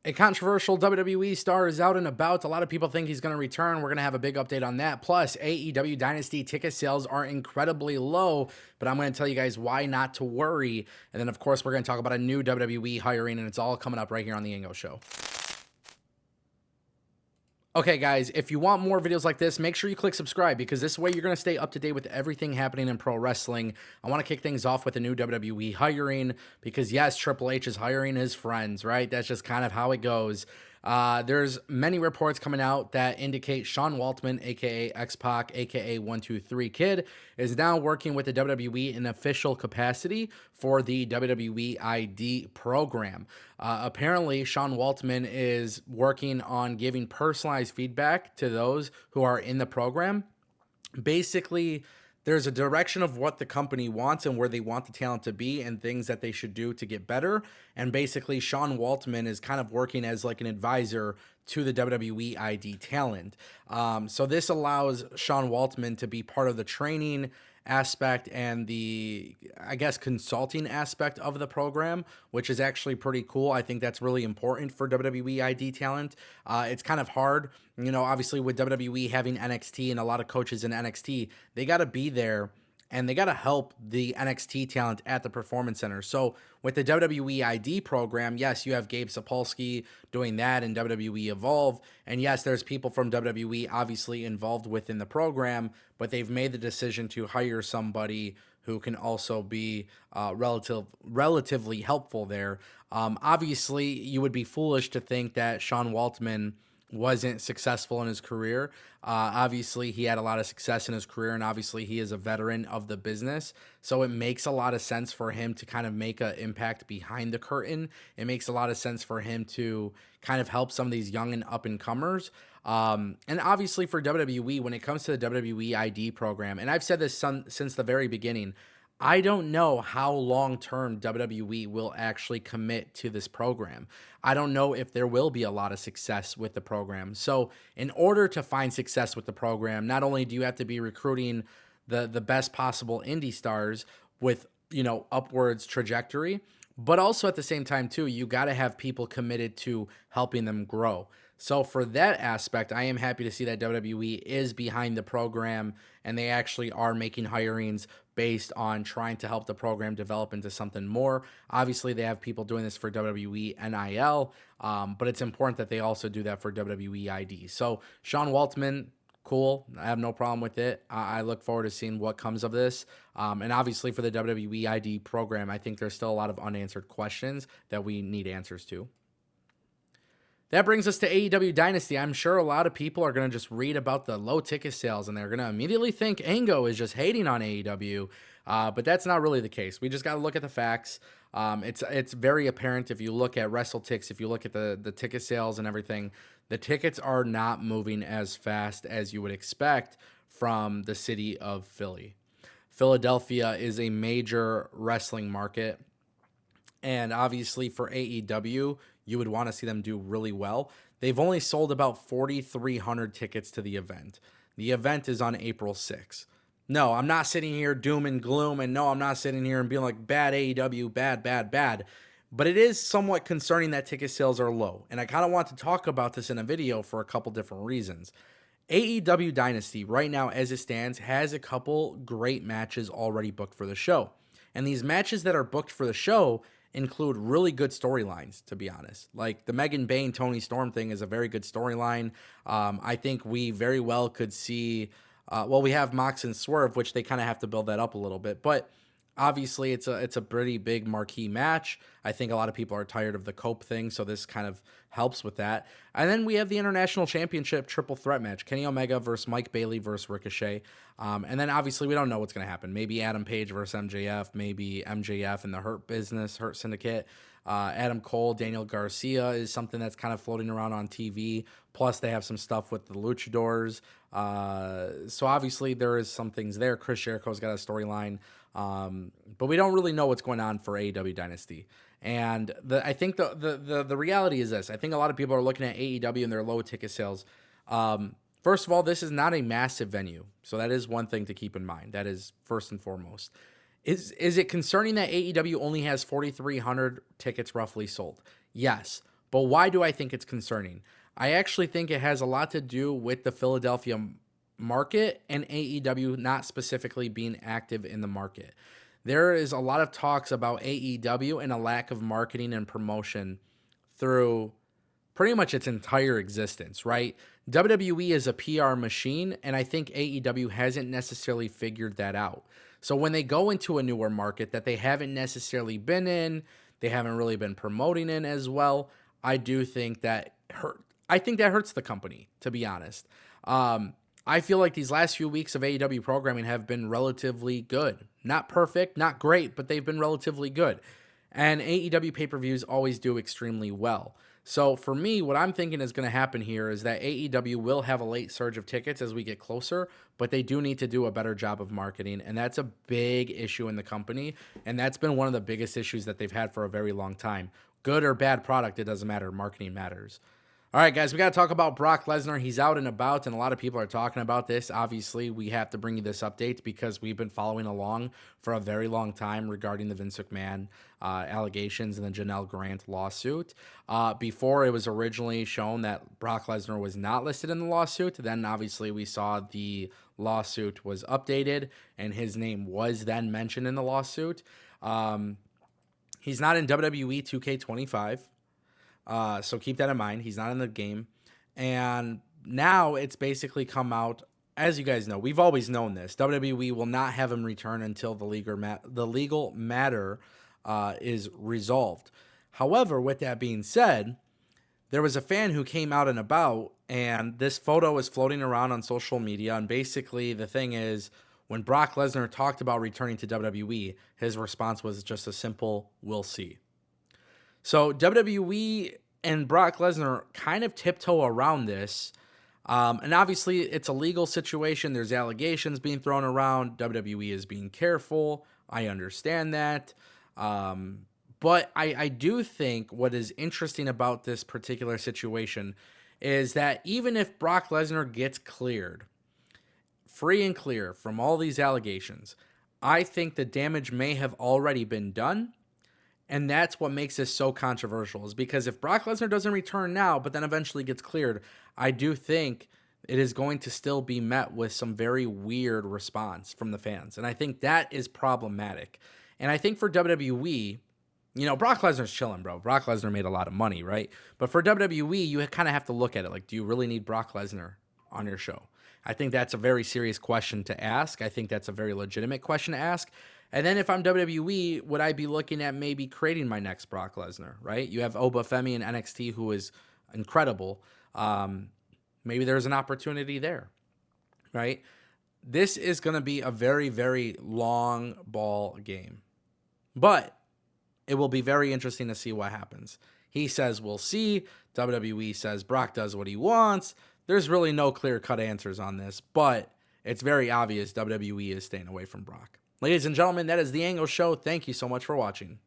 A controversial WWE star is out and about. A lot of people think he's going to return. We're going to have a big update on that. Plus, AEW Dynasty ticket sales are incredibly low, but I'm going to tell you guys why not to worry. And then, of course, we're going to talk about a new WWE hiring, and it's all coming up right here on the Ango Show. Okay, guys, if you want more videos like this, make sure you click subscribe because this way you're going to stay up to date with everything happening in pro wrestling. I want to kick things off with a new WWE hiring because, yes, Triple H is hiring his friends, right? That's just kind of how it goes. There's many reports coming out that indicate Sean Waltman, aka X-Pac, aka 123 Kid, is now working with the WWE in official capacity for the WWE ID program. Apparently, Sean Waltman is working on giving personalized feedback to those who are in the program. Basically, there's a direction of what the company wants and where they want the talent to be and things that they should do to get better. And basically, Sean Waltman is kind of working as like an advisor to the WWE ID talent. So this allows Sean Waltman to be part of the training aspect and the, I guess, consulting aspect of the program, which is actually pretty cool. I think that's really important for WWE ID talent. It's kind of hard, obviously with WWE having NXT and a lot of coaches in NXT, they got to be there and they got to help the NXT talent at the Performance Center. So with the WWE ID program, yes, you have Gabe Sapolsky doing that in WWE Evolve. And yes, there's people from WWE obviously involved within the program, but they've made the decision to hire somebody who can also be relatively helpful there. Obviously, you would be foolish to think that Sean Waltman wasn't successful in his career. Obviously, he had a lot of success in his career, and obviously, he is a veteran of the business. So it makes a lot of sense for him to kind of make an impact behind the curtain. It makes a lot of sense for him to kind of help some of these young and up and comers. And obviously, for WWE, when it comes to the WWE ID program, and I've said this since the very beginning, I don't know how long term WWE will actually commit to this program. I don't know if there will be a lot of success with the program. So, in order to find success with the program, not only do you have to be recruiting the best possible indie stars with, upwards trajectory, but also at the same time too, you got to have people committed to helping them grow. So for that aspect, I am happy to see that WWE is behind the program and they actually are making hirings based on trying to help the program develop into something more. Obviously, they have people doing this for WWE NIL, but it's important that they also do that for WWE ID. So Sean Waltman, cool. I have no problem with it. I look forward to seeing what comes of this. And obviously, for the WWE ID program, I think there's still a lot of unanswered questions that we need answers to. That brings us to AEW Dynasty. I'm sure a lot of people are going to just read about the low ticket sales and they're going to immediately think Ango is just hating on AEW. But that's not really the case. We just got to look at the facts. It's very apparent if you look at WrestleTix, if you look at the ticket sales and everything, the tickets are not moving as fast as you would expect from the city of Philly. Philadelphia is a major wrestling market. And obviously for AEW, you would want to see them do really well. They've only sold about 4,300 tickets to the event. The event is on April 6th. No, I'm not sitting here doom and gloom, and no, I'm not sitting here and being like, bad AEW, bad, bad, bad. But it is somewhat concerning that ticket sales are low. And I kind of want to talk about this in a video for a couple different reasons. AEW Dynasty, right now as it stands, has a couple great matches already booked for the show. And these matches that are booked for the show include really good storylines, to be honest. Like the Megan Bayne Tony Storm thing is a very good storyline. I think we very well could see, we have Mox and Swerve, which they kind of have to build that up a little bit. But obviously, it's a pretty big marquee match. I think a lot of people are tired of the Cope thing, so this kind of helps with that. And then we have the International Championship triple threat match: Kenny Omega versus Mike Bailey versus Ricochet. And then obviously we don't know what's going to happen. Maybe Adam Page versus MJF. Maybe MJF and the Hurt Business, Hurt Syndicate. Adam Cole, Daniel Garcia is something that's kind of floating around on TV. Plus, they have some stuff with the Luchadors. So obviously there is some things there. Chris Jericho's got a storyline. But we don't really know what's going on for AEW Dynasty. And I think the reality is this. I think a lot of people are looking at AEW and their low ticket sales. First of all, this is not a massive venue. So that is one thing to keep in mind. That is first and foremost. Is it concerning that AEW only has 4,300 tickets roughly sold? Yes. But why do I think it's concerning? I actually think it has a lot to do with the Philadelphia market and AEW not specifically being active in the market. There is a lot of talks about AEW and a lack of marketing and promotion through pretty much its entire existence, right? WWE is a PR machine, and I think AEW hasn't necessarily figured that out. So when they go into a newer market that they haven't necessarily been in, they haven't really been promoting in as well, I do think that I think that hurts the company, to be honest. I feel like these last few weeks of AEW programming have been relatively good. Not perfect, not great, but they've been relatively good. And AEW pay-per-views always do extremely well. So for me, what I'm thinking is going to happen here is that AEW will have a late surge of tickets as we get closer, but they do need to do a better job of marketing, and that's a big issue in the company, and that's been one of the biggest issues that they've had for a very long time. Good or bad product, it doesn't matter. Marketing matters. All right, guys, we got to talk about Brock Lesnar. He's out and about, and a lot of people are talking about this. Obviously, we have to bring you this update because we've been following along for a very long time regarding the Vince McMahon allegations and the Janelle Grant lawsuit. Before, it was originally shown that Brock Lesnar was not listed in the lawsuit. Then, obviously, we saw the lawsuit was updated, and his name was then mentioned in the lawsuit. He's not in WWE 2K25. So keep that in mind. He's not in the game. And now it's basically come out, as you guys know, we've always known this. WWE will not have him return until the legal matter is resolved. However, with that being said, there was a fan who came out and about, and this photo is floating around on social media. And basically the thing is, when Brock Lesnar talked about returning to WWE, his response was just a simple, "We'll see." So WWE and Brock Lesnar kind of tiptoe around this. And obviously, it's a legal situation. There's allegations being thrown around. WWE is being careful. I understand that. But I do think what is interesting about this particular situation is that even if Brock Lesnar gets cleared, free and clear from all these allegations, I think the damage may have already been done. And that's what makes this so controversial, is because if Brock Lesnar doesn't return now, but then eventually gets cleared, I do think it is going to still be met with some very weird response from the fans. And I think that is problematic. And I think for WWE, Brock Lesnar's chilling, bro. Brock Lesnar made a lot of money, right? But for WWE, you kind of have to look at it like, do you really need Brock Lesnar on your show? I think that's a very serious question to ask. I think that's a very legitimate question to ask. And then if I'm WWE, would I be looking at maybe creating my next Brock Lesnar, right? You have Obafemi in NXT, who is incredible. Maybe there's an opportunity there, right? This is going to be a very, very long ball game. But it will be very interesting to see what happens. He says we'll see. WWE says Brock does what he wants. There's really no clear-cut answers on this, but it's very obvious WWE is staying away from Brock. Ladies and gentlemen, that is the Ango Show. Thank you so much for watching.